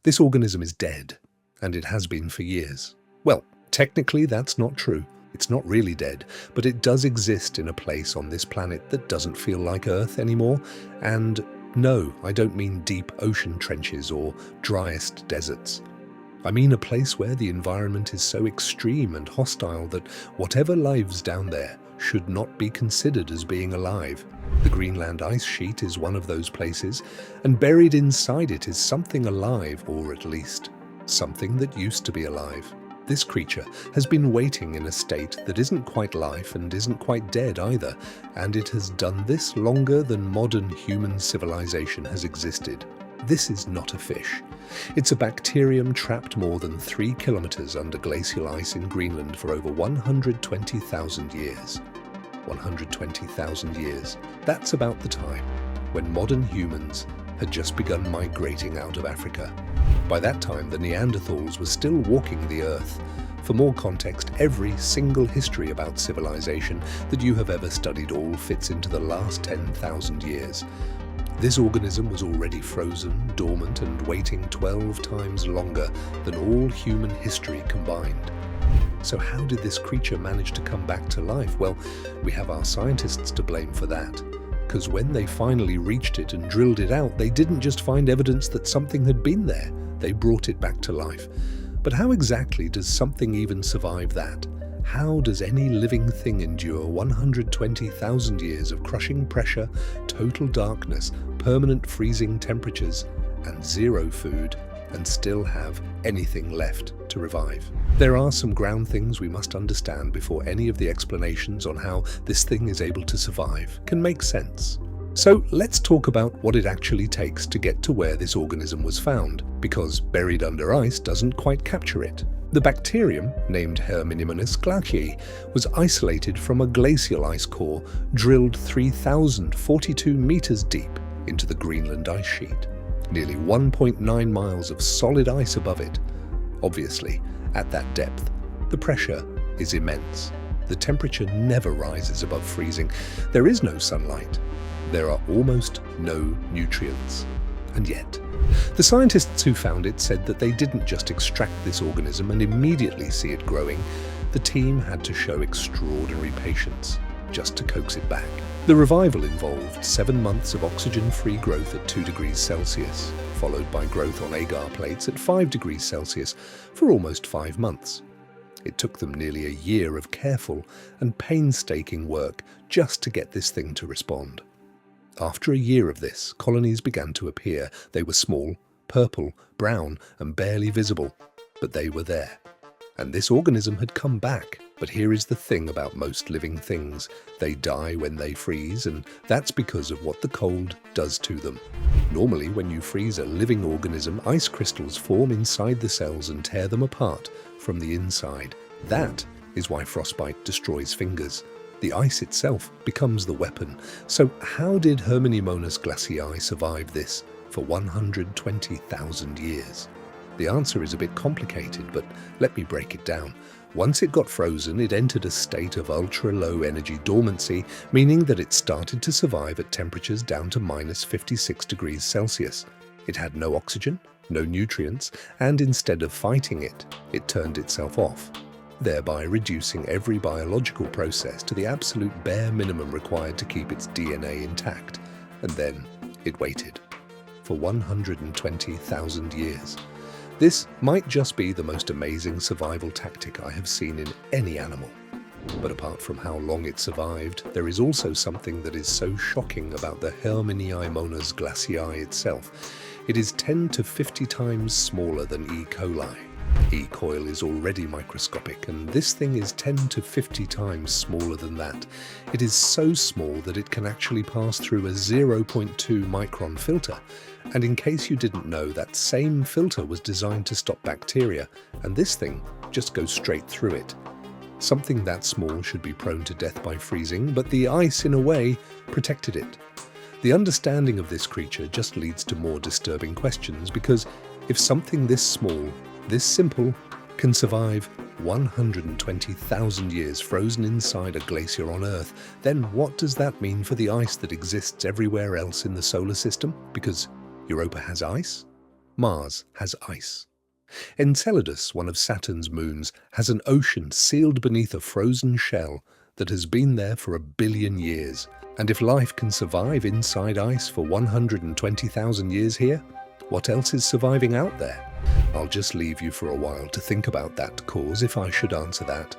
This organism is dead, and it has been for years. Well, technically that's not true. It's not really dead, but it does exist in a place on this planet that doesn't feel like Earth anymore. And no, I don't mean deep ocean trenches or driest deserts. I mean a place where the environment is so extreme and hostile that whatever lives down there should not be considered as being alive. The Greenland ice sheet is one of those places, and buried inside it is something alive, or at least something that used to be alive. This creature has been waiting in a state that isn't quite life and isn't quite dead either, and it has done this longer than modern human civilization has existed. This is not a fish. It's a bacterium trapped more than 3 kilometers under glacial ice in Greenland for over 120,000 years. 120,000 years. That's about the time when modern humans had just begun migrating out of Africa. By that time, the Neanderthals were still walking the earth. For more context, every single history about civilization that you have ever studied all fits into the last 10,000 years. This organism was already frozen, dormant, and waiting 12 times longer than all human history combined. So how did this creature manage to come back to life? Well, we have our scientists to blame for that. Because when they finally reached it and drilled it out, they didn't just find evidence that something had been there, they brought it back to life. But how exactly does something even survive that? How does any living thing endure 120,000 years of crushing pressure, total darkness, permanent freezing temperatures, and zero food, and still have anything left to revive? There are some ground things we must understand before any of the explanations on how this thing is able to survive can make sense. So let's talk about what it actually takes to get to where this organism was found, because buried under ice doesn't quite capture it. The bacterium, named Herminimonus glaciae, was isolated from a glacial ice core drilled 3,042 meters deep into the Greenland ice sheet. Nearly 1.9 miles of solid ice above it. Obviously, at that depth, the pressure is immense. The temperature never rises above freezing. There is no sunlight. There are almost no nutrients. And yet, the scientists who found it said that they didn't just extract this organism and immediately see it growing. The team had to show extraordinary patience just to coax it back. The revival involved 7 months of oxygen-free growth at 2 degrees Celsius, followed by growth on agar plates at 5 degrees Celsius for almost 5 months. It took them nearly a year of careful and painstaking work just to get this thing to respond. After a year of this, colonies began to appear. They were small, purple, brown, and barely visible, but they were there. And this organism had come back. But here is the thing about most living things. They die when they freeze, and that's because of what the cold does to them. Normally, when you freeze a living organism, ice crystals form inside the cells and tear them apart from the inside. That is why frostbite destroys fingers. The ice itself becomes the weapon. So how did Herminimonus glaciae survive this for 120,000 years? The answer is a bit complicated, but let me break it down. Once it got frozen, it entered a state of ultra-low energy dormancy, meaning that it started to survive at temperatures down to minus 56 degrees Celsius. It had no oxygen, no nutrients, and instead of fighting it, it turned itself off, thereby reducing every biological process to the absolute bare minimum required to keep its DNA intact. And then it waited for 120,000 years. This might just be the most amazing survival tactic I have seen in any animal. But apart from how long it survived, there is also something that is so shocking about the Herminimonus glaciae itself. It is 10 to 50 times smaller than E. coli. E. coli is already microscopic, and this thing is 10 to 50 times smaller than that. It is so small that it can actually pass through a 0.2 micron filter. And in case you didn't know, that same filter was designed to stop bacteria, and this thing just goes straight through it. Something that small should be prone to death by freezing, but the ice, in a way, protected it. The understanding of this creature just leads to more disturbing questions, because if something this small, this simple, can survive 120,000 years frozen inside a glacier on Earth, then what does that mean for the ice that exists everywhere else in the solar system? Because Europa has ice? Mars has ice. Enceladus, one of Saturn's moons, has an ocean sealed beneath a frozen shell that has been there for 1 billion years. And if life can survive inside ice for 120,000 years here, what else is surviving out there? I'll just leave you for a while to think about that, cause if I should answer that.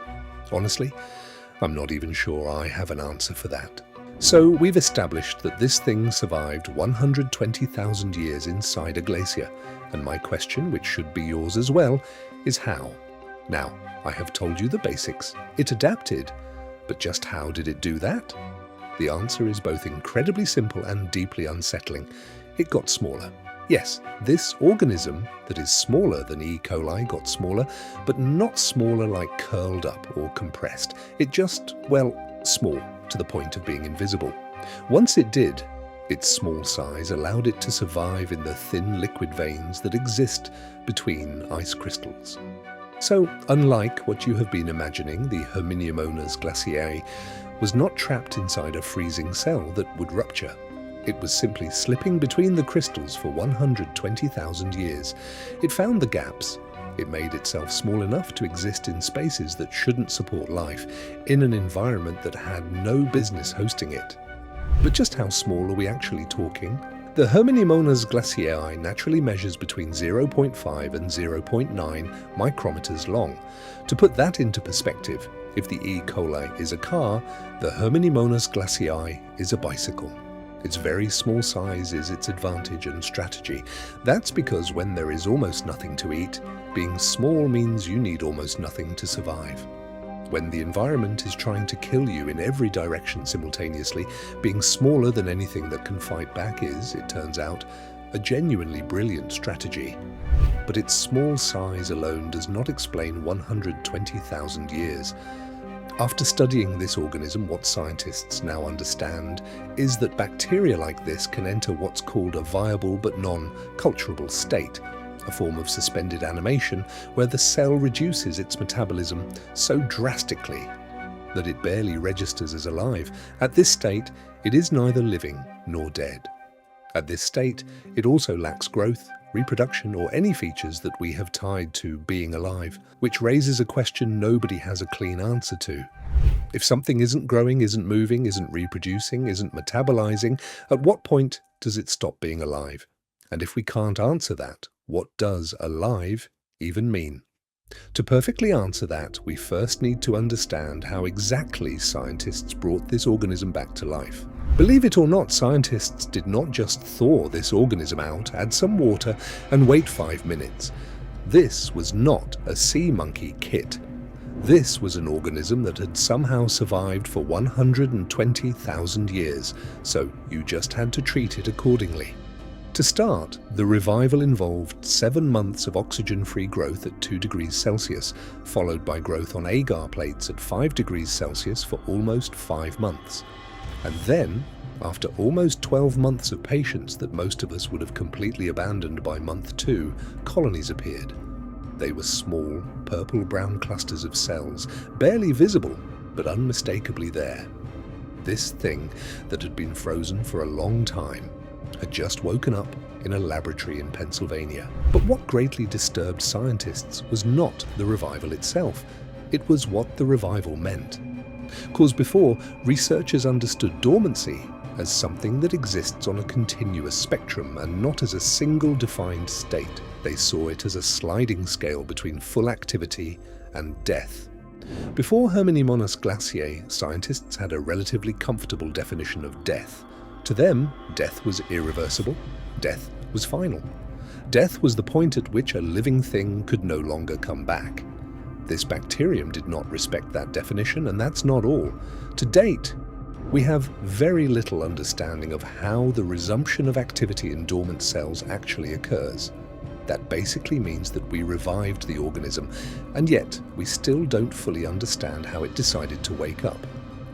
Honestly, I'm not even sure I have an answer for that. So we've established that this thing survived 120,000 years inside a glacier, and my question, which should be yours as well, is how? Now, I have told you the basics. It adapted, but just how did it do that? The answer is both incredibly simple and deeply unsettling. It got smaller. Yes, this organism that is smaller than E. coli got smaller, but not smaller like curled up or compressed. It just, well, small to the point of being invisible. Once it did, its small size allowed it to survive in the thin liquid veins that exist between ice crystals. So, unlike what you have been imagining, the Hominiomonas glaciae was not trapped inside a freezing cell that would rupture. It was simply slipping between the crystals for 120,000 years. It found the gaps. It made itself small enough to exist in spaces that shouldn't support life, in an environment that had no business hosting it. But just how small are we actually talking? The Hominiomonas glaciae naturally measures between 0.5 and 0.9 micrometers long. To put that into perspective, if the E. coli is a car, the Hominiomonas glaciae is a bicycle. Its very small size is its advantage and strategy. That's because when there is almost nothing to eat, being small means you need almost nothing to survive. When the environment is trying to kill you in every direction simultaneously, being smaller than anything that can fight back is, it turns out, a genuinely brilliant strategy. But its small size alone does not explain 120,000 years. After studying this organism, what scientists now understand is that bacteria like this can enter what's called a viable but non-culturable state, a form of suspended animation where the cell reduces its metabolism so drastically that it barely registers as alive. At this state, it is neither living nor dead. At this state, it also lacks growth, reproduction, or any features that we have tied to being alive, which raises a question nobody has a clean answer to. If something isn't growing, isn't moving, isn't reproducing, isn't metabolizing, at what point does it stop being alive? And if we can't answer that, what does alive even mean? To perfectly answer that, we first need to understand how exactly scientists brought this organism back to life. Believe it or not, scientists did not just thaw this organism out, add some water, and wait 5 minutes. This was not a sea monkey kit. This was an organism that had somehow survived for 120,000 years, so you just had to treat it accordingly. To start, the revival involved 7 months of oxygen-free growth at 2 degrees Celsius, followed by growth on agar plates at 5 degrees Celsius for almost 5 months. And then, after almost 12 months of patience that most of us would have completely abandoned by month 2, colonies appeared. They were small, purple-brown clusters of cells, barely visible, but unmistakably there. This thing that had been frozen for a long time had just woken up in a laboratory in Pennsylvania. But what greatly disturbed scientists was not the revival itself. It was what the revival meant. Because before, researchers understood dormancy as something that exists on a continuous spectrum and not as a single defined state. They saw it as a sliding scale between full activity and death. Before Hominiomonas glaciae, scientists had a relatively comfortable definition of death. To them, death was irreversible. Death was final. Death was the point at which a living thing could no longer come back. This bacterium did not respect that definition, and that's not all. To date, we have very little understanding of how the resumption of activity in dormant cells actually occurs. That basically means that we revived the organism, and yet we still don't fully understand how it decided to wake up,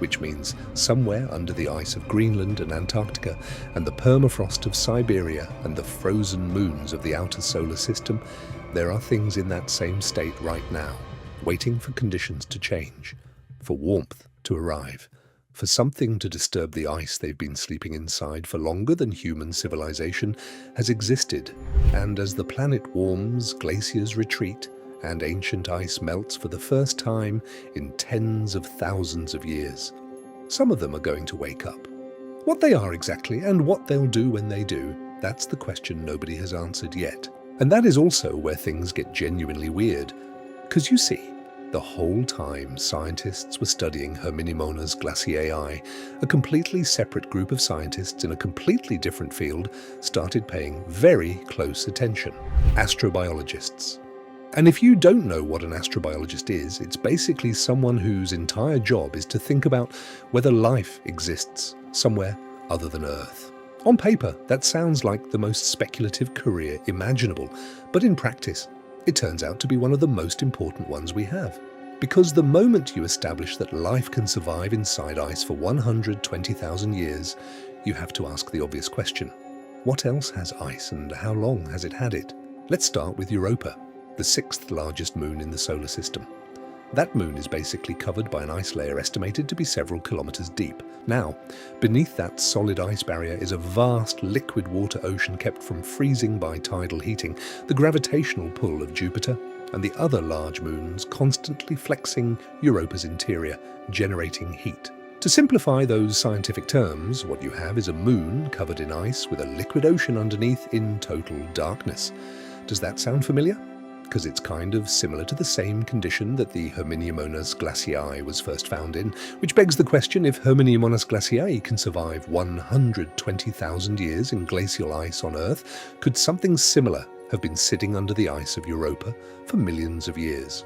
which means somewhere under the ice of Greenland and Antarctica and the permafrost of Siberia and the frozen moons of the outer solar system, there are things in that same state right now, waiting for conditions to change, for warmth to arrive, for something to disturb the ice they've been sleeping inside for longer than human civilization has existed. And as the planet warms, glaciers retreat, and ancient ice melts for the first time in tens of thousands of years, some of them are going to wake up. What they are exactly, and what they'll do when they do, that's the question nobody has answered yet. And that is also where things get genuinely weird. Because you see, the whole time scientists were studying Herminimonas glaciae, a completely separate group of scientists in a completely different field started paying very close attention. Astrobiologists. And if you don't know what an astrobiologist is, it's basically someone whose entire job is to think about whether life exists somewhere other than Earth. On paper, that sounds like the most speculative career imaginable, but in practice, it turns out to be one of the most important ones we have. Because the moment you establish that life can survive inside ice for 120,000 years, you have to ask the obvious question. What else has ice and how long has it had it? Let's start with Europa, the sixth largest moon in the solar system. That moon is basically covered by an ice layer estimated to be several kilometers deep. Now, beneath that solid ice barrier is a vast liquid water ocean kept from freezing by tidal heating, the gravitational pull of Jupiter, and the other large moons constantly flexing Europa's interior, generating heat. To simplify those scientific terms, what you have is a moon covered in ice with a liquid ocean underneath in total darkness. Does that sound familiar? Because it's kind of similar to the same condition that the Herminimonas glaciae was first found in, which begs the question, if Herminimonas glaciae can survive 120,000 years in glacial ice on Earth, could something similar have been sitting under the ice of Europa for millions of years?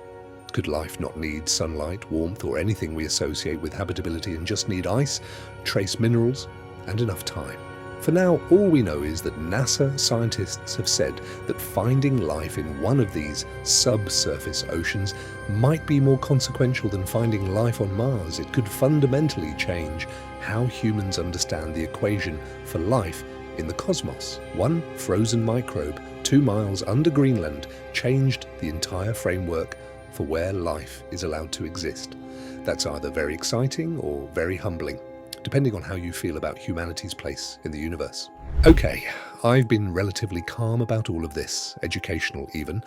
Could life not need sunlight, warmth, or anything we associate with habitability and just need ice, trace minerals, and enough time? For now, all we know is that NASA scientists have said that finding life in one of these subsurface oceans might be more consequential than finding life on Mars. It could fundamentally change how humans understand the equation for life in the cosmos. One frozen microbe 2 miles under Greenland changed the entire framework for where life is allowed to exist. That's either very exciting or very humbling, depending on how you feel about humanity's place in the universe. Okay, I've been relatively calm about all of this, educational even,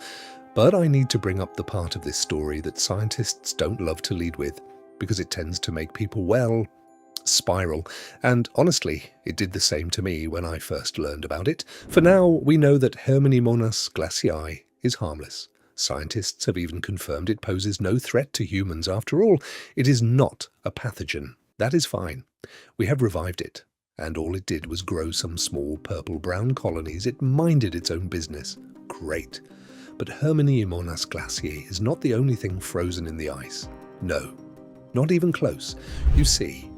but I need to bring up the part of this story that scientists don't love to lead with, because it tends to make people, well, spiral. And honestly, it did the same to me when I first learned about it. For now, we know that Herminimonas glaciae is harmless. Scientists have even confirmed it poses no threat to humans. After all, it is not a pathogen. That is fine. We have revived it, and all it did was grow some small purple-brown colonies. It minded its own business. Great. But Herminimonas glaciae is not the only thing frozen in the ice. No, not even close. You see,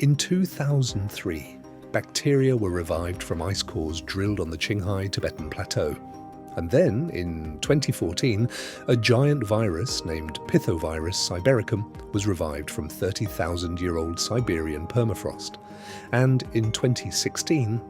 in 2003, bacteria were revived from ice cores drilled on the Qinghai Tibetan Plateau. And then, in 2014, a giant virus named Pithovirus sibericum was revived from 30,000-year-old Siberian permafrost. And in 2016,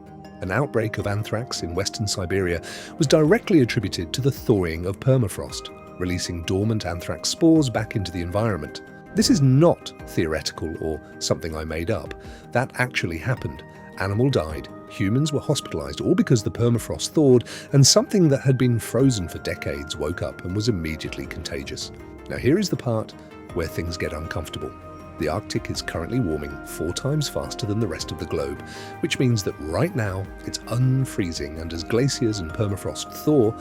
an outbreak of anthrax in western Siberia was directly attributed to the thawing of permafrost, releasing dormant anthrax spores back into the environment. This is not theoretical or something I made up. That actually happened. Animal died, humans were hospitalized, all because the permafrost thawed, and something that had been frozen for decades woke up and was immediately contagious. Now here is the part where things get uncomfortable. The Arctic is currently warming 4 times faster than the rest of the globe, which means that right now it's unfreezing, and as glaciers and permafrost thaw,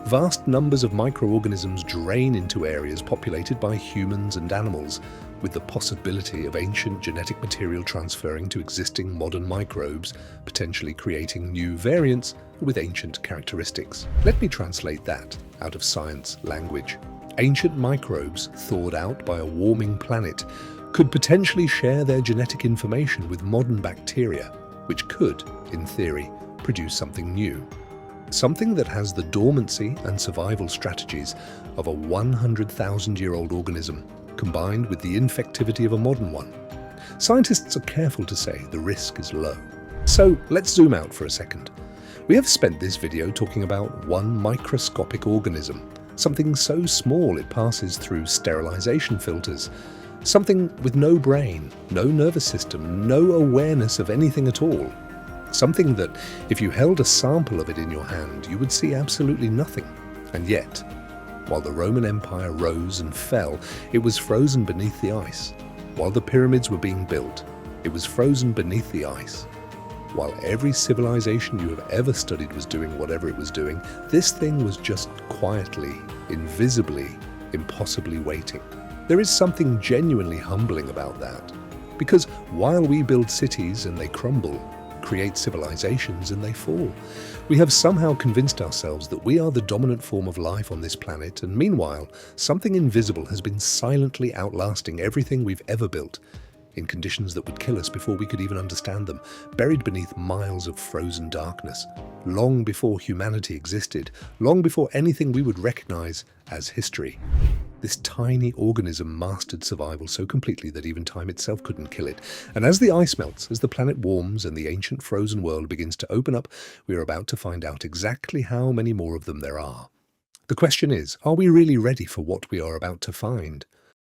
vast numbers of microorganisms drain into areas populated by humans and animals, with the possibility of ancient genetic material transferring to existing modern microbes, potentially creating new variants with ancient characteristics. Let me translate that out of science language. Ancient microbes thawed out by a warming planet could potentially share their genetic information with modern bacteria, which could, in theory, produce something new. Something that has the dormancy and survival strategies of a 100,000-year-old organism, combined with the infectivity of a modern one. Scientists are careful to say the risk is low. So let's zoom out for a second. We have spent this video talking about one microscopic organism, something so small it passes through sterilization filters. Something with no brain, no nervous system, no awareness of anything at all. Something that, if you held a sample of it in your hand, you would see absolutely nothing. And yet, while the Roman Empire rose and fell, it was frozen beneath the ice. While the pyramids were being built, it was frozen beneath the ice. While every civilization you have ever studied was doing whatever it was doing, this thing was just quietly, invisibly, impossibly waiting. There is something genuinely humbling about that. Because while we build cities and they crumble, create civilizations and they fall, we have somehow convinced ourselves that we are the dominant form of life on this planet, and meanwhile, something invisible has been silently outlasting everything we've ever built, in conditions that would kill us before we could even understand them, buried beneath miles of frozen darkness, long before humanity existed, long before anything we would recognize as history. This tiny organism mastered survival so completely that even time itself couldn't kill it. And as the ice melts, as the planet warms and the ancient frozen world begins to open up, we are about to find out exactly how many more of them there are. The question is, are we really ready for what we are about to find?